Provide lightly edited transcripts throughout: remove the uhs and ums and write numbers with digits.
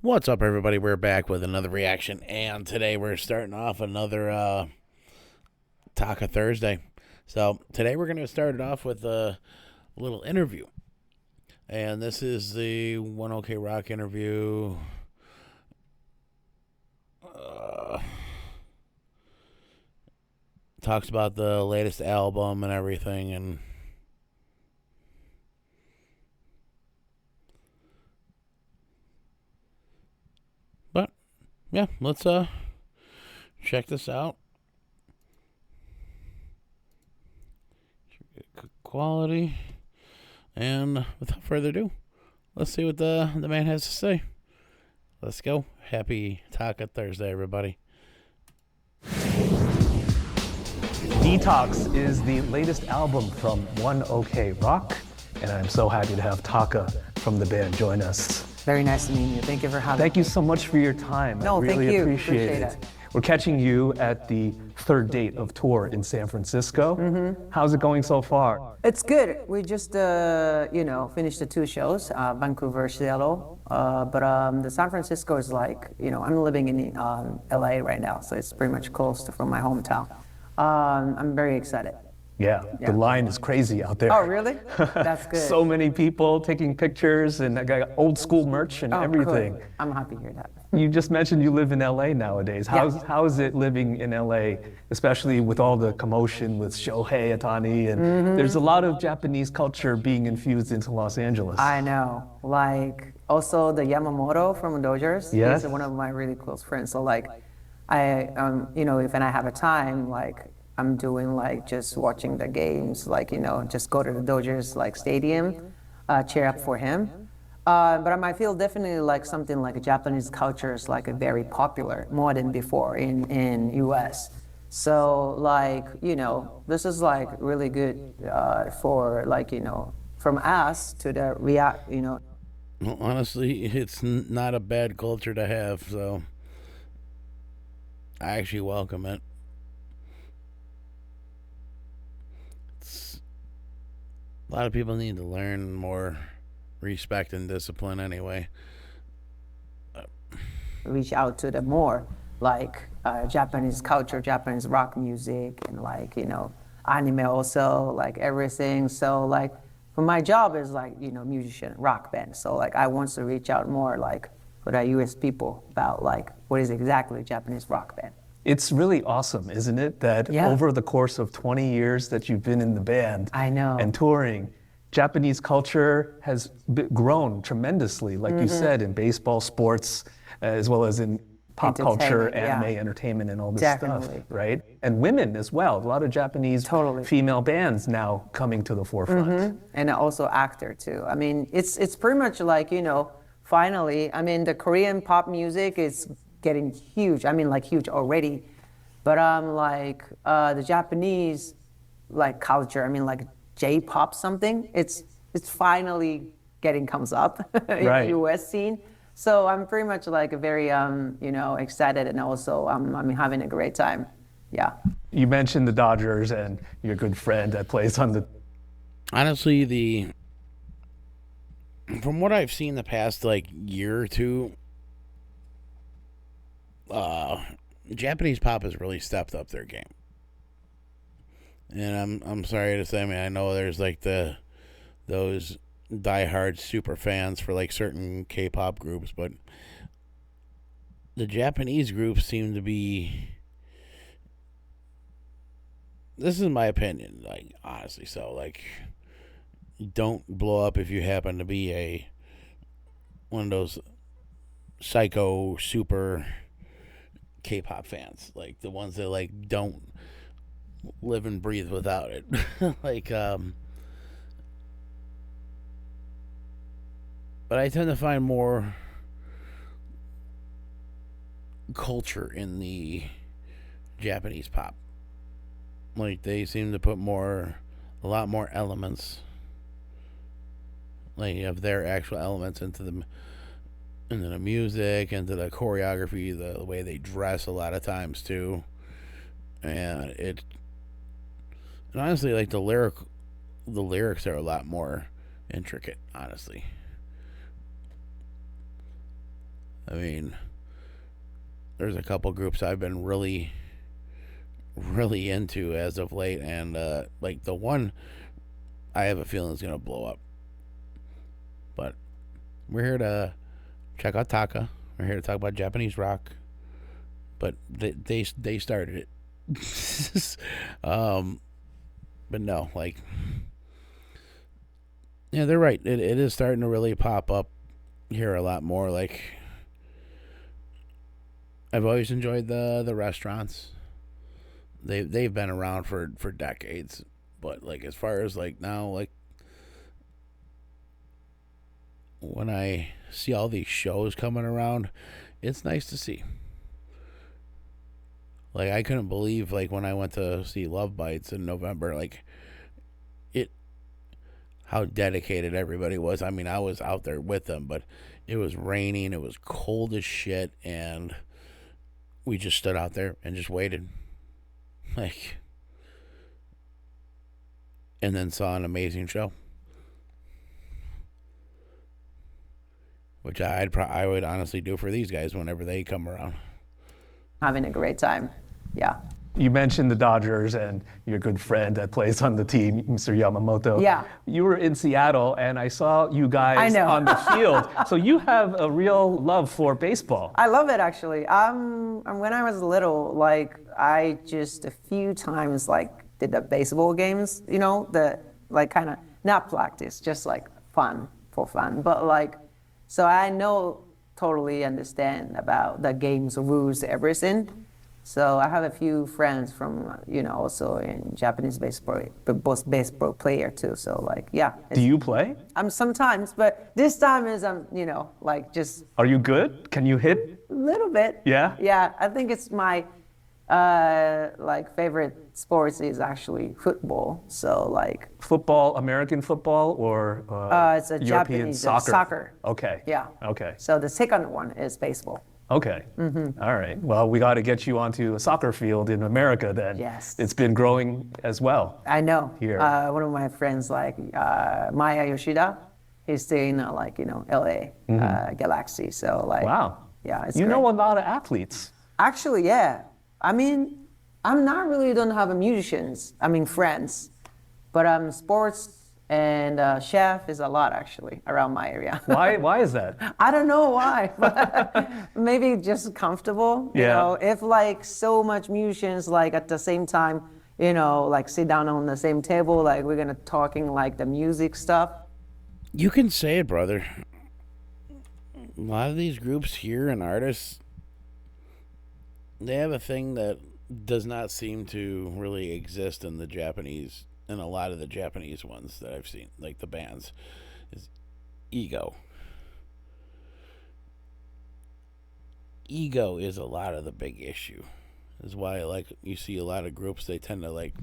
What's up, everybody? We're back with another reaction, and today we're starting off another Taka Thursday. So today we're going to start it off with a little interview, and this is the One OK Rock interview. Talks about the latest album and everything, and but yeah, let's check this out. Quality. And without further ado, let's see what the man has to say. Let's go. Happy Taka Thursday, everybody. Detox is the latest album from One OK Rock, and I'm so happy to have Taka from the band join us. Very nice to meet you. Thank you for having me. Thank you so much for your time. No, I really thank you. appreciate it. We're catching you at the third date of tour in San Francisco. How's it going so far? It's good. We just, finished the two shows, Vancouver, Seattle. But the San Francisco is like, I'm living in LA right now, so it's pretty much close from my hometown. I'm very excited. Yeah, the line is crazy out there. Oh, really? That's good. So many people taking pictures, and I got old school merch and everything. Cool. I'm happy to hear that. You just mentioned you live in LA nowadays. How is it living in LA, especially with all the commotion with Shohei Ohtani, and there's a lot of Japanese culture being infused into Los Angeles. I know. Like, also the Yamamoto from Dodgers. Yes. He's one of my really close friends. So like, if I have a time, like, I'm doing like just watching the games, like, just go to the Dodgers like stadium, cheer up for him. But I feel definitely like something like Japanese culture is like very popular, more than before in US. So like, this is like really good for like, from us to the react, Well, honestly, it's not a bad culture to have, so I actually welcome it. A lot of people need to learn more respect and discipline anyway. reach out to the more like Japanese culture, Japanese rock music, and like, anime also, like everything. So like for my job is like, musician, rock band. So like I want to reach out more like for the US people about like what is exactly Japanese rock band. It's really awesome, isn't it, that over the course of 20 years that you've been in the band I know. and touring, Japanese culture has grown tremendously, like you said, in baseball, sports, as well as in pop culture, anime, entertainment, and all this stuff, right? And women as well. A lot of Japanese female bands now coming to the forefront. And also actor too. I mean, it's pretty much like, finally, I mean, the Korean pop music is getting huge. I mean, like huge already. But like the Japanese like culture, I mean, like J-pop something, it's finally comes up in the US scene. So I'm pretty much like very excited, and also I'm having a great time. Yeah. You mentioned the Dodgers and your good friend that plays on the. Honestly, from what I've seen the past like year or two, Japanese pop has really stepped up their game. And I'm sorry to say, I mean, I know there's like those diehard super fans for like certain K-pop groups, but the Japanese groups seem to be. This is my opinion, like honestly. So like, don't blow up if you happen to be one of those psycho super K-pop fans, like the ones that like don't live and breathe without it. Like but I tend to find more culture in the Japanese pop. Like they seem to put a lot more elements, like of their actual elements into the music, into the choreography, the way they dress a lot of times too, and honestly, like the lyrics are a lot more intricate, honestly. I mean, there's a couple groups I've been really into as of late, and like the one I have a feeling is gonna blow up. But we're here to check out Taka. We're here to talk about Japanese rock. But they started it. But no, like, yeah, they're right. It is starting to really pop up here a lot more. Like, I've always enjoyed the restaurants. They've been around for decades. But like, as far as like now, like, when I see all these shows coming around, it's nice to see. Like, I couldn't believe, like, when I went to see Love Bites in November, like, how dedicated everybody was. I mean, I was out there with them, but it was raining, it was cold as shit, and we just stood out there and just waited. Like, and then saw an amazing show. Which I would honestly do for these guys whenever they come around. Having a great time, yeah. You mentioned the Dodgers and your good friend that plays on the team, Mr. Yamamoto. Yeah. You were in Seattle, and I saw you guys on the field. So you have a real love for baseball. I love it, actually. When I was little, like, I just a few times, like, did the baseball games, you know, the, like, kind of, not practice, just, like, for fun. But, like, so I totally understand about the game's rules, everything. So I have a few friends from, you know, also in Japanese baseball, but both baseball player too. So like, yeah. Do you play? Sometimes, but this time is, you know, like just. Are you good? Can you hit? A little bit. Yeah? Yeah, I think it's my, like favorite sports is actually football. So like. Football, American football, or it's a European Japanese soccer? Okay. Yeah. Okay. So the second one is baseball. Okay. Mm-hmm. All right. Well, we got to get you onto a soccer field in America then. Yes. It's been growing as well. I know. Here. One of my friends, like Maya Yoshida, he's staying like, you know, LA, Galaxy. So like. Wow. Yeah, it's You great. know a lot of athletes. Actually, yeah. I mean, I'm not really don't have musicians. I mean, friends, but sports and chef is a lot actually around my area. Why is that? I don't know why, but maybe just comfortable. You know, if like so much musicians like at the same time, you know, like sit down on the same table, like we're gonna talking like the music stuff. You can say it, brother. A lot of these groups here and artists, they have a thing that does not seem to really exist in the Japanese, in a lot of the Japanese ones that I've seen, like the bands, is ego. Ego is a lot of the big issue. Is why, like, you see a lot of groups, they tend to, like,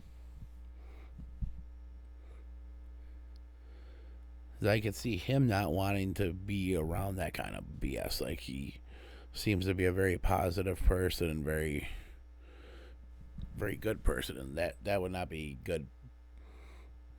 I could see him not wanting to be around that kind of BS. Like, he seems to be a very positive person and very, very good person, and that would not be good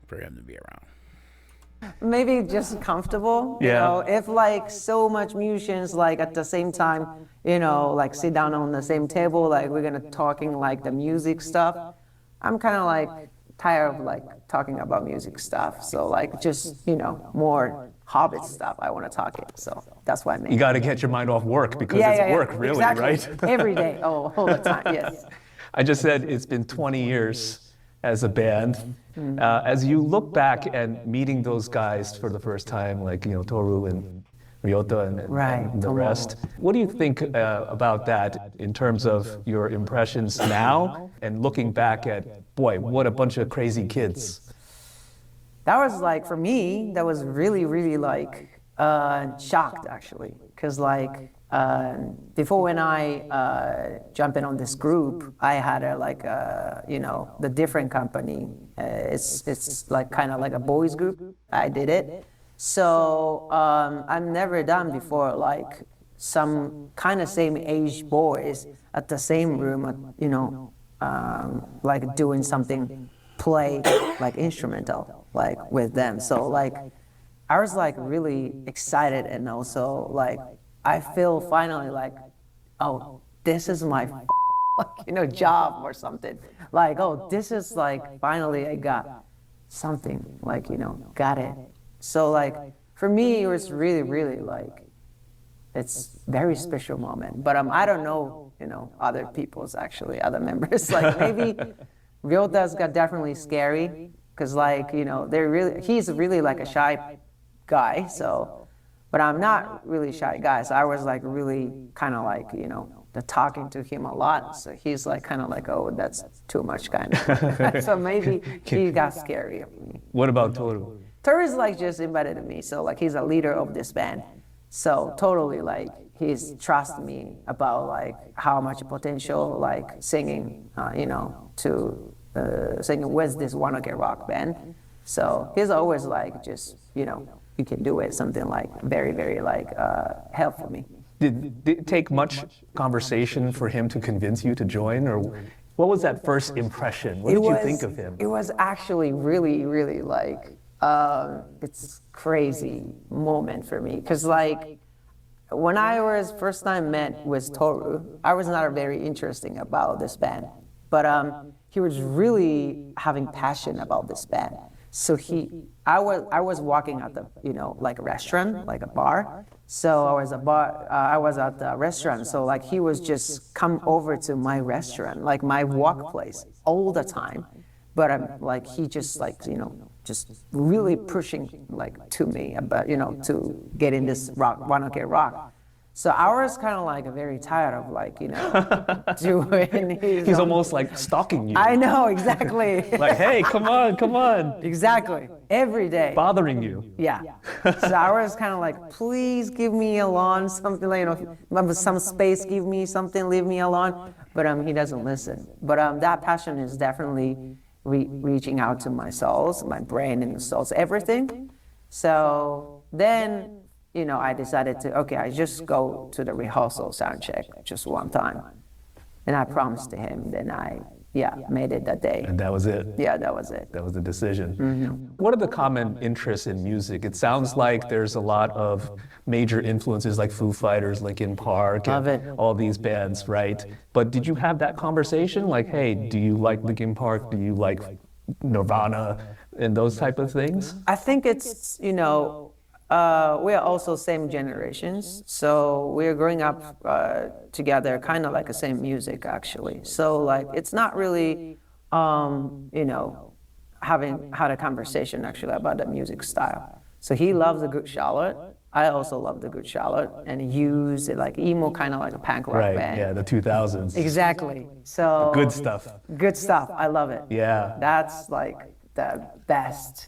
for him to be around. Maybe just comfortable. You know, if like so much musicians like at the same time, you know, like sit down on the same table, like we're gonna talking like the music stuff. I'm kind of like tired of like talking about music stuff. So like just, you know, more Hobbit stuff I want to talk it. So that's why I made You got to get your mind off work because it's work, really, exactly. right? Every day, all the time, yes. I just said it's been 20 years as a band. As you look back and meeting those guys for the first time, like, you know, Toru and Ryota and the rest, what do you think about that in terms of your impressions now and looking back at, boy, what a bunch of crazy kids? That was like, for me, that was really, really like shocked actually. Because like, before when I jumped in on this group, I had you know, the different company. It's like kind of like a boys group. I did it. So I've never done before like some kind of same age boys at the same room, you know, like doing something, play like instrumental, like with them. So like, I was like really excited and also like, I feel finally like, oh, this is my job or something. Like, oh, this is like, finally I got something, like, got it. So like, for me, it was really, really like, it's very special moment. But I don't know, other people's actually, other members. Like maybe Ryota's got definitely scary, because like, he's really like a shy guy, so, but I'm not really shy guy, so I was like really kind of like, the talking to him a lot, so he's like kind of like, oh, that's too much kind of. So maybe he got scary of me. What about Toru? Toru's like just embedded in me, so like he's a leader of this band, so totally like he's trust me about like how much potential like singing, to singing with this One Ok Rock band. So he's always like just, you can do it, something like very, very like helpful me. Did it take much conversation for him to convince you to join, or what was that first impression? What did you think of him? It was actually really, really like, it's crazy moment for me, because like when I was first time met with Toru, I was not very interesting about this band, but he was really having passion about this band. So I was walking at the, like a restaurant, like a bar. So I was at the restaurant. So like he was just come over to my restaurant, like my workplace all the time. But I'm like, he just like, just really pushing like to me about, to get in this rock, One Ok Rock. So I was kind of like very tired of like, doing his He's own. almost like stalking you. I know, exactly. Like, hey, come on. Exactly. Every day. Bothering you. Yeah. So I was kind of like, please give me alone, something like, some space, give me something, leave me alone. But he doesn't listen. But that passion is definitely reaching out to my souls, my brain and the souls, everything. So then, I decided to, I just go to the rehearsal sound check just one time. And I promised to him, then I made it that day. And that was it? Yeah, that was it. That was the decision. Mm-hmm. What are the common interests in music? It sounds like there's a lot of major influences like Foo Fighters, Linkin Park, Love and it. all these bands, right? But did you have that conversation? Like, hey, do you like Linkin Park? Do you like Nirvana and those type of things? I think it's, we are also same generations, so we're growing up together, kind of like the same music actually. So like it's not really, having had a conversation actually about the music style. So he loves the Good Charlotte. I also love the Good Charlotte, and use it like emo, kind of like a punk rock band. Yeah, the 2000s. Exactly. So Good stuff. Good stuff. I love it. Yeah. That's like the best.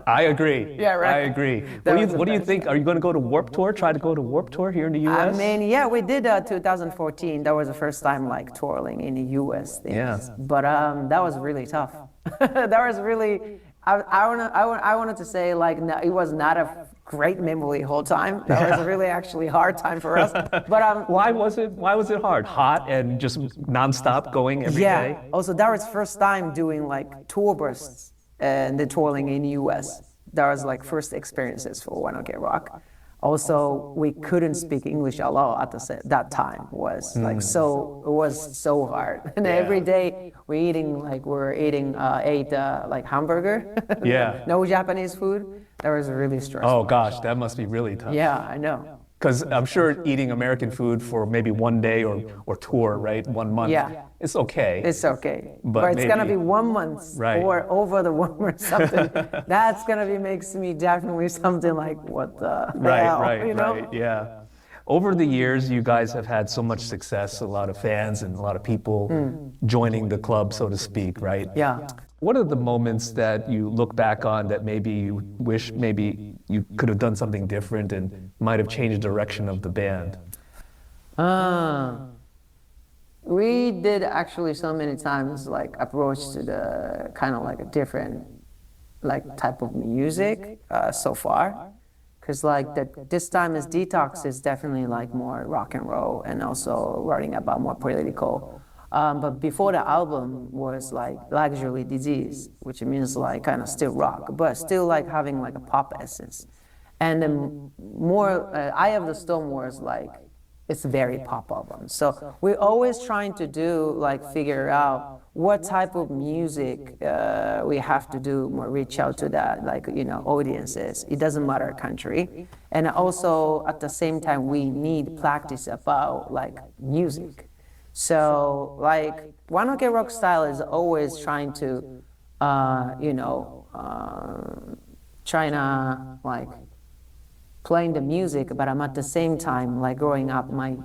I agree. Yeah, right. I agree. That was What do you the think? Are you going to go to Warped Tour? Try to go to Warped Tour here in the U.S.? I mean, yeah, we did 2014. That was the first time like touring in the U.S. things. Yeah. But that was really tough. That was really. I wanted to say like no, it was not a great memory whole time. That was a really actually hard time for us. But Why was it hard? Hot and just nonstop going every day? yeah. Also, that was first time doing like tour bursts and the touring in the U.S. That was like first experiences for One Ok Rock. Also, we couldn't speak English at all at that time. Was like it was so hard. And every day ate like hamburger. Yeah. No Japanese food. That was really stressful. Oh gosh, that must be really tough. Yeah, I know. Because I'm sure eating American food for maybe one day or tour, right? 1 month. Yeah. It's okay. It's okay. But it's gonna maybe- be 1 month Right. or over the 1 month something. That's gonna be makes me definitely something like what the hell, Right. Yeah. Over the years, you guys have had so much success, a lot of fans and a lot of people joining the club, so to speak, right? Yeah. What are the moments that you look back on that maybe you wish maybe you could have done something different and might have changed the direction of the band? We did actually so many times like approach to the kind of like a different like type of music so far. Because like this time is Detox is definitely like more rock and roll and also writing about more political. But before the album was like Luxury Disease, which means like kind of still rock, but still like having like a pop essence. And then more, Eye of the Storm was like, it's a very pop album. So we're always trying to do, like, figure out what type of music we have to do, more reach out to that, like, audiences. It doesn't matter country. And also, at the same time, we need practice about, like, music. So, like, One Ok Rock style is always trying to, trying to, like, playing the music, but I'm at the same time, like, growing up my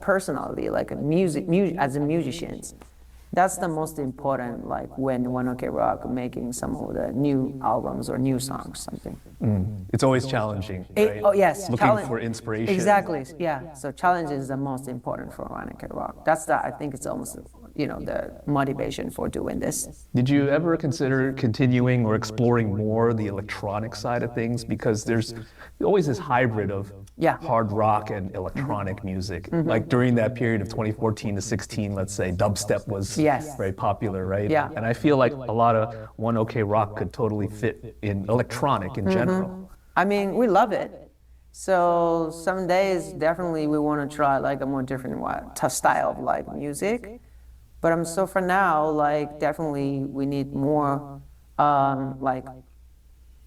personality, like as a musician. That's the most important, like, when One Ok Rock making some of the new albums or new songs, something. It's always challenging, right? Yes. Looking for inspiration. Exactly, yeah. So challenge is the most important for One Ok Rock. I think it's almost, the motivation for doing this. Did you ever consider continuing or exploring more the electronic side of things? Because there's always this hybrid of hard rock and electronic music. Like during that period of 2014 to 16, let's say, dubstep was very popular, right? Yeah. And I feel like a lot of One Ok Rock could totally fit in electronic in general. I mean, we love it. So some days, definitely we want to try, like, a more different style of, like, music. But so for now, like, definitely we need more, like,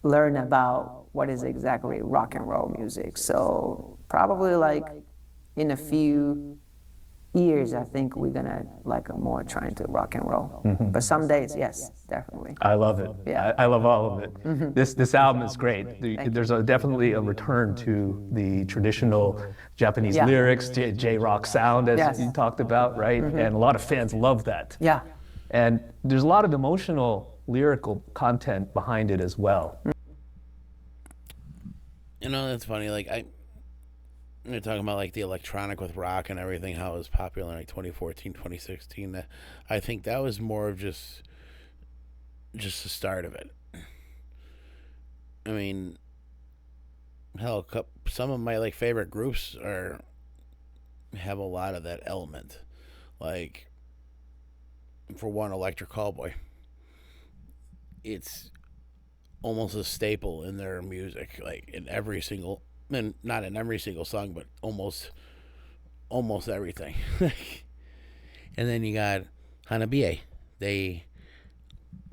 learn about what is exactly rock and roll music. So probably, like, in a few years, I think we're gonna, like, more trying to rock and roll. But some days, yes, definitely. I love it. Yeah. I love all of it. This album is great. There's definitely a return to the traditional Japanese lyrics, J-rock sound, as you talked about, right? And a lot of fans love that. Yeah. And there's a lot of emotional, lyrical content behind it as well. That's funny. Like, you're talking about, like, the electronic with rock and everything, how it was popular in, like, 2014, 2016. I think that was more of just the start of it. I mean, hell, some of my, like, favorite groups have a lot of that element. Like, for one, Electric Callboy. It's almost a staple in their music, like, in every single, and not in every single song, but almost everything. And then you got Hanabie. They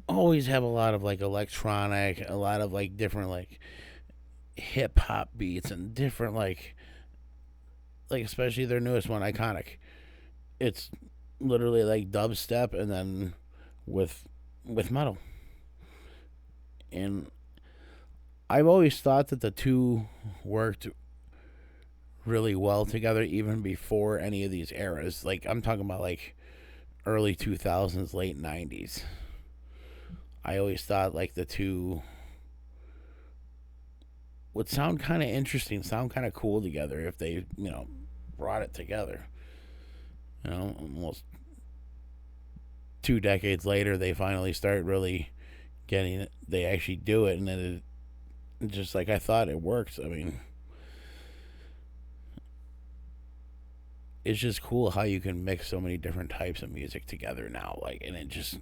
always have a lot of, like, electronic, a lot of, like, different, like, hip hop beats and different, like especially their newest one, Iconic. It's literally like dubstep and then with metal. And I've always thought that the two worked really well together, even before any of these eras. Like, I'm talking about, like, early 2000s, late 90s. I always thought, like, the two would sound kind of interesting, sound kind of cool together if they, brought it together. Almost 2 decades later, they finally start really getting it. They actually do it, and then it just like I thought it works. I mean, it's just cool how you can mix so many different types of music together now, like, and it just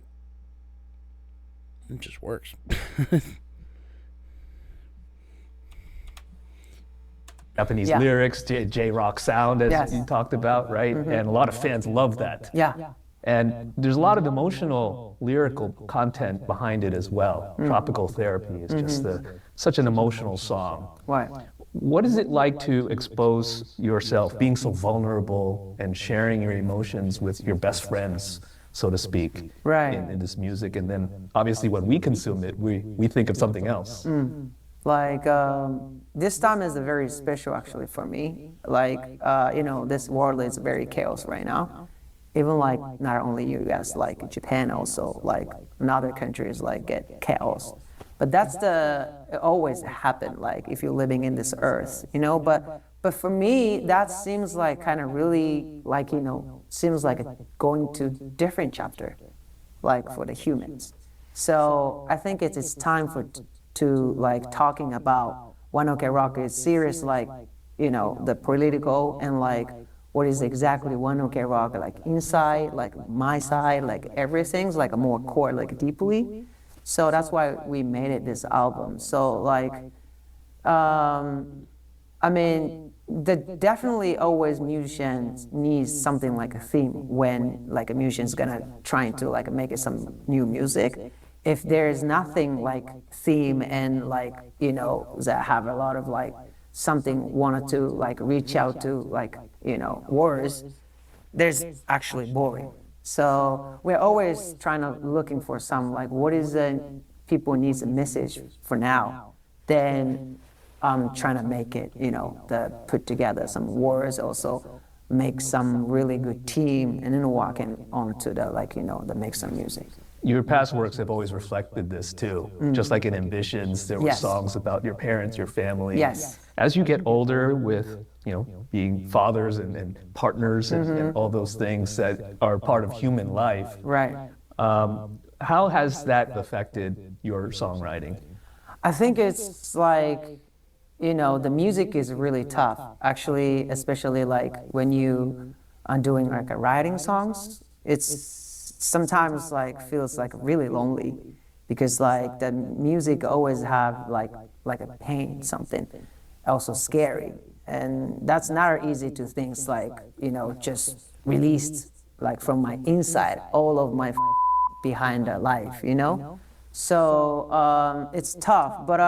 works. Japanese lyrics, J-rock sound, as you talked about, right? And a lot of fans love that. And there's a lot of emotional, lyrical content behind it as well. Tropical Therapy is just such an emotional song. Right. What is it like to expose yourself, being so vulnerable and sharing your emotions with your best friends, so to speak, in this music? And then obviously when we consume it, we think of something else. Like, this time is very special actually for me. Like, this world is very chaos right now. Even like not only US, like Japan also, like in other countries, like get chaos. But it always happen, like if you're living in this earth, but for me, that seems like kind of really like, seems like going to different chapter, like for the humans. So I think it's time to like talking about One Ok Rock is serious, like, the political and like, what is exactly One Ok Rock, like inside, like my side, like everything's like a more core, like deeply. So that's why we made this album. So like, I mean, definitely always musicians needs something like a theme when like a musician's gonna trying to like make it some new music. If there's nothing like theme and like, you know, that have a lot of like something wanted to like reach out to like, you know, words, there's actually boring. So we're always trying to looking for some like what is the people needs a message for now. Then trying to make it, you know, put together some words, also make some really good team, and then walking onto the like, you know, the make some music. Your past works have always reflected this too. Just like in Ambitions, there were Yes. songs about your parents, your family. Yes. As you get older with, you know, being fathers and partners and all those things that are part of human life, Right. how has that affected your songwriting? I think it's like, you know, the music is really tough, actually, especially like when you are doing like a writing songs. It's sometimes like feels like really lonely because like the music always have like a pain, something also scary, and that's not easy to things like, you know, just released like from my inside, all of my behind the life, you know. So it's tough, but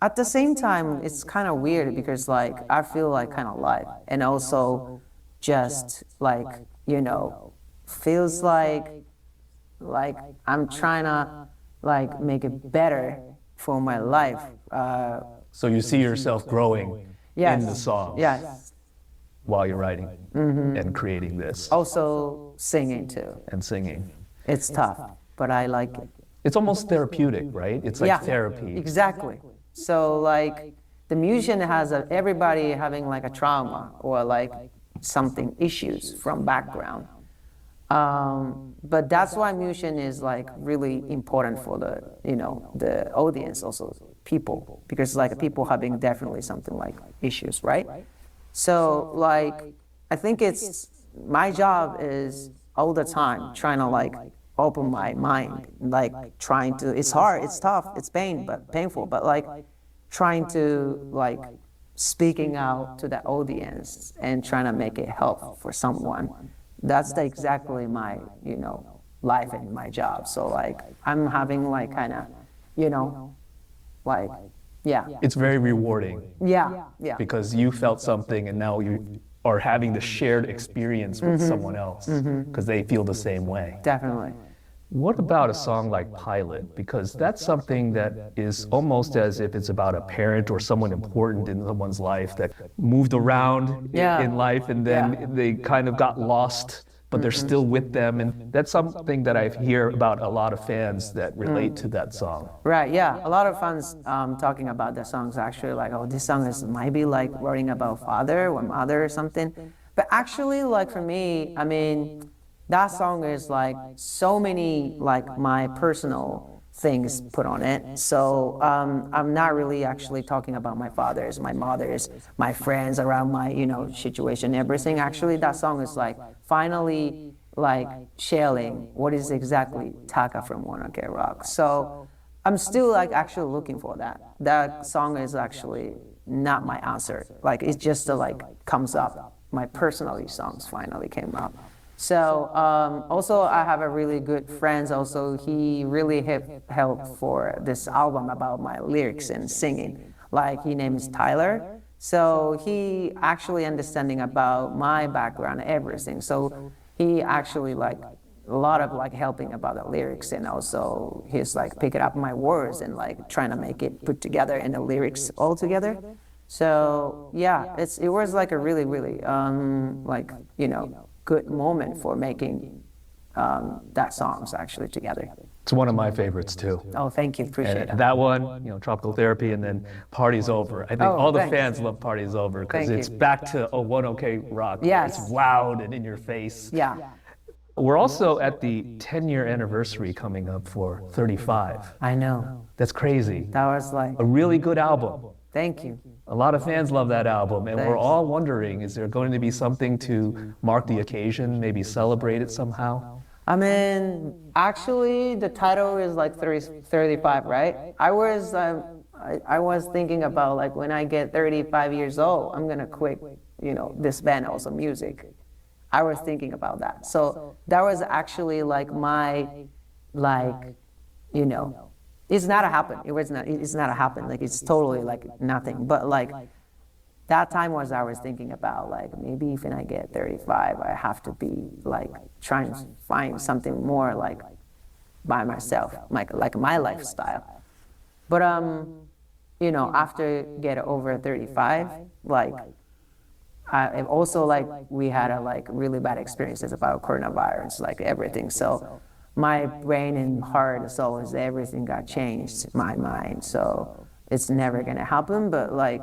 at the same time, it's kind of weird because like I feel like kind of alive, and also just like, you know, feels like I'm trying to like make it better for my life. So you see yourself growing Yes. in the songs Yes. while you're writing and creating this Also singing too. and singing. It's tough, but I like it. It's almost therapeutic, right? It's like Yeah, therapy. exactly. So like the musician has everybody having like a trauma or like something issues from background. But that's why musician is like really important for the, you know, the audience, also people, because like people having definitely something like issues, right? So like I think it's my job is all the time trying to like open my mind, like trying to, it's hard, it's tough, it's painful, but like trying to like speaking out to the audience and trying to make it help for someone. That's exactly my, you know, life and my job. So like I'm having like kind of, you know, like, yeah. It's very rewarding Yeah, yeah. because you felt something and now you are having the shared experience with someone else because they feel the same way. Definitely. What about a song like Pilot? Because that's something that is almost as if it's about a parent or someone important in someone's life that moved around Yeah. in life and then they kind of got lost, but they're still with them. And that's something that I hear about a lot of fans that relate to that song. Right, yeah. A lot of fans talking about the songs actually like, oh, this song is maybe like worrying about father or mother or something. But actually, like for me, I mean, that song is like so many like my personal things put on it. So I'm not really actually talking about my fathers, my mothers, my friends around my, you know, situation, everything. Actually, that song is like finally like sharing what is exactly Taka from Wanna Get Rock. So I'm still like actually looking for that. That song is actually not my answer. Like it's just like comes up. My personally songs finally came up. So also I have a really good friend also, he really helped for this album about my lyrics and singing. Like his name is Tyler. So he actually understanding about my background, everything. So he actually like a lot of like helping about the lyrics, and also he's like picking up my words and like trying to make it put together in the lyrics all together. So yeah, it was like a really, really like, you know, good moment for making that songs actually together. It's one of my favorites too. Oh, thank you, appreciate And it. that one, you know, Tropical Therapy, and then Party's Over. I think Oh, all the thanks. fans love Party's Over because Thank it's you. back to a One OK Rock. Yes. It's loud and in your face. Yeah, We're also at the 10-year anniversary coming up for 35. I know. That's crazy. That was like, A really good album. thank you. A lot of fans love that album, and we're Thanks. all wondering, is there going to be something to mark the occasion, maybe celebrate it somehow? I mean, actually, the title is like 35, right? I was I was thinking about like when I get 35 years old, I'm gonna quit, this band, also music. I was thinking about that. So that was actually like like, it's not a happen. It's not a happen. Like it's totally like nothing. But like that time was I was thinking about like maybe if when I get 35, I have to be like trying to find something more like by myself, like my lifestyle. But after get over 35, like I also like we had a like really bad experiences about coronavirus, like everything. So my brain and heart and soul is everything got changed, my mind. So it's never gonna happen. But like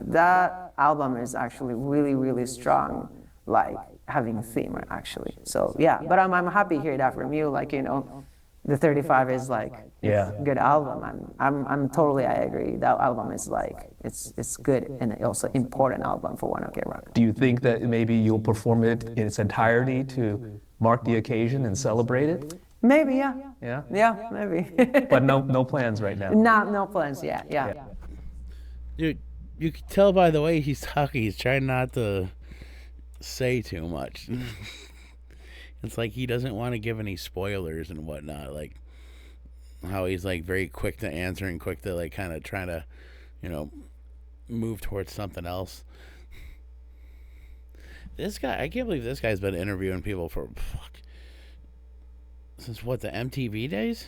that album is actually really, really strong, like having a theme actually. So yeah, but I'm happy to hear that from you. Like the 35 is like Yeah. good album. I'm totally, I agree. That album is like it's good and also important album for One Ok Rock. Do you think that maybe you'll perform it in its entirety to mark the occasion and celebrate it? Maybe, yeah. Yeah. Yeah, maybe. But no plans right now. No plans. Yeah. Dude, you can tell by the way he's talking, he's trying not to say too much. It's like he doesn't want to give any spoilers and whatnot. Like how he's like very quick to answer and quick to like kind of trying to, move towards something else. This guy, I can't believe this guy's been interviewing people for since what, the MTV days?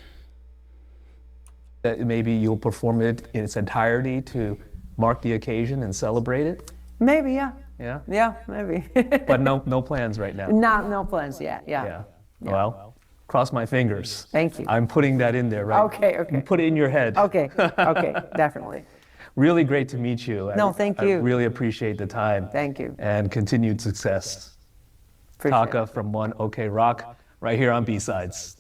That maybe you'll perform it in its entirety to mark the occasion and celebrate it? Maybe, yeah. Yeah. Yeah, maybe. But no plans right now. No plans. Yeah. Yeah. Well, cross my fingers. Thank you. I'm putting that in there, right? Okay. You put it in your head. Okay, definitely. Really great to meet you. No, thank you. I really appreciate the time. Thank you. And continued success. Appreciate Taka it. from One Ok Rock, right here on B-Sides.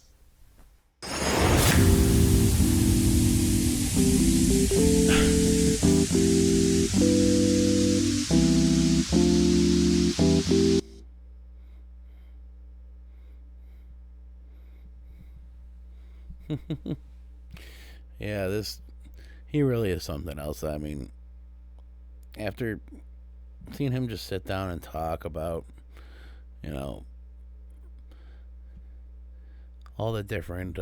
Yeah, he really is something else. I mean, after seeing him just sit down and talk about, all the different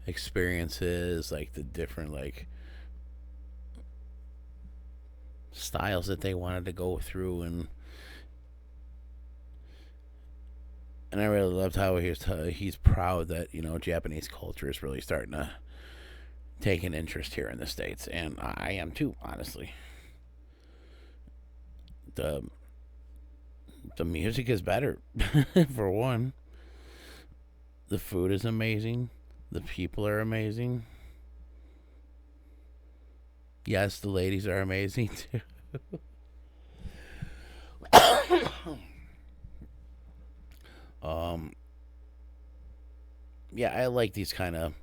experiences, like the different like styles that they wanted to go through, and I really loved how he's proud that Japanese culture is really starting to take an interest here in the States, and I am too, honestly. The music is better, for one. The food is amazing. The people are amazing. Yes, the ladies are amazing too. Yeah, I like these kind of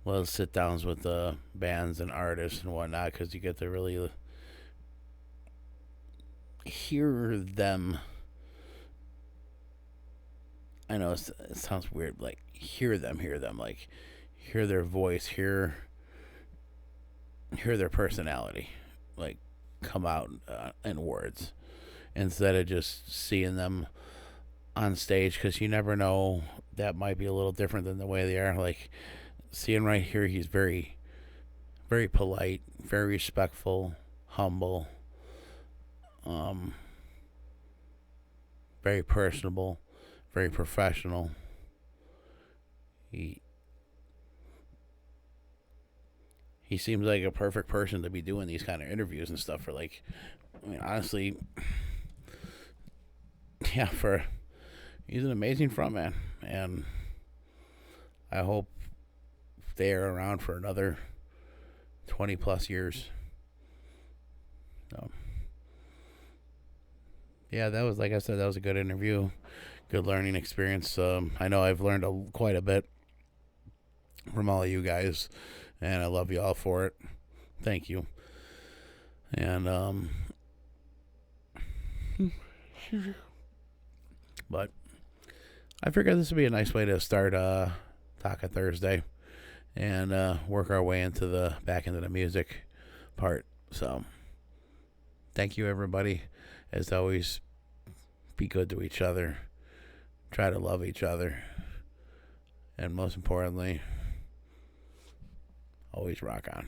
little sit downs with the bands and artists and whatnot, because you get to really hear them. I know it sounds weird, like hear them, like hear their voice, hear their personality, like come out in words, instead of just seeing them on stage, because you never know, that might be a little different than the way they are. Like seeing right here, he's very, very polite, very respectful, humble, very personable, very professional. He seems like a perfect person to be doing these kind of interviews and stuff for, like, I mean, honestly, yeah, he's an amazing frontman, and I hope they are around for another 20 plus years. So, yeah, that was, like I said, that was a good interview, good learning experience. I know I've learned quite a bit from all of you guys, and I love you all for it. Thank you. And but I figured this would be a nice way to start Taka Thursday, and work our way back into the music part. So thank you, everybody. As always, be good to each other. Try to love each other. And most importantly, always rock on.